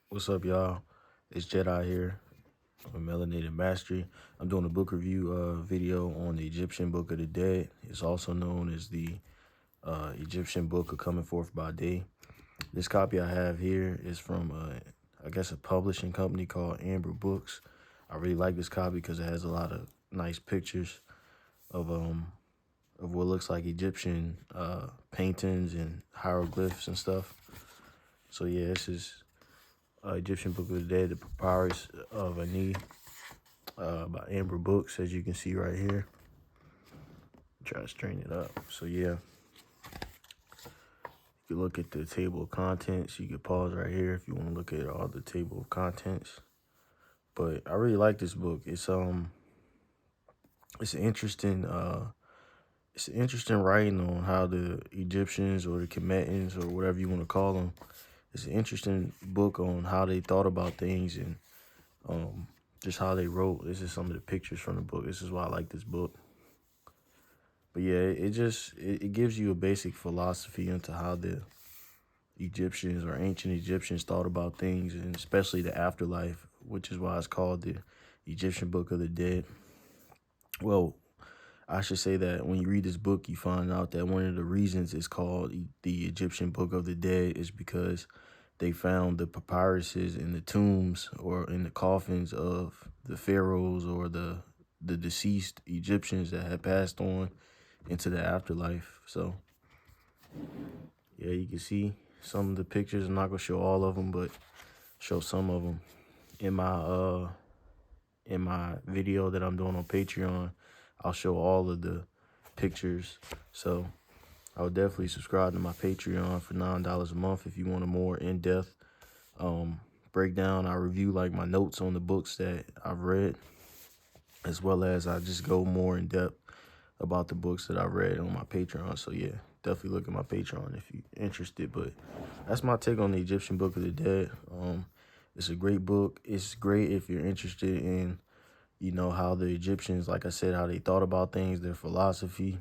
What's up, y'all? It's Jedi here with Melanated Mastery. I'm doing a book review video on the Egyptian Book of the Dead. It's also known as the Egyptian Book of Coming Forth by Day. This copy I have here is from, I guess, a publishing company called Amber Books. I really like this copy because it has a lot of nice pictures of what looks like Egyptian paintings and hieroglyphs and stuff. So yeah, this is Egyptian Book of the Dead, the Papyrus of Ani by Amber Books, as you can see right here. Try to straighten it up. So yeah, you can look at the table of contents. You can pause right here if you want to look at all the table of contents. But I really like this book. It's an interesting writing on how the Egyptians or the Kemetans or whatever you want to call them. It's an interesting book on how they thought about things and just how they wrote. This is some of the pictures from the book. This is why I like this book. But yeah, it gives you a basic philosophy into how the Egyptians or ancient Egyptians thought about things, and especially the afterlife, which is why it's called the Egyptian Book of the Dead. Well, I should say that when you read this book, you find out that one of the reasons it's called the Egyptian Book of the Dead is because they found the papyruses in the tombs or in the coffins of the pharaohs or the deceased Egyptians that had passed on into the afterlife. So yeah, you can see some of the pictures. I'm not gonna show all of them, but show some of them in my video that I'm doing on Patreon. I'll show all of the pictures. So I would definitely subscribe to my Patreon for $9 a month if you want a more in-depth breakdown. I review like my notes on the books that I've read, as well as I just go more in depth about the books that I read on my Patreon. So yeah, definitely look at my Patreon if you're interested. But that's my take on the Egyptian Book of the Dead. It's a great book. It's great if you're interested in, you know, how the Egyptians, like I said, how they thought about things, their philosophy.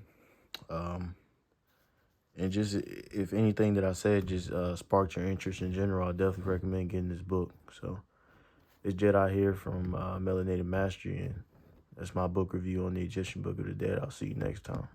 And just, if anything that I said just sparked your interest in general, I definitely recommend getting this book. So it's Jedi here from Melanated Mastery, and that's my book review on the Egyptian Book of the Dead. I'll see you next time.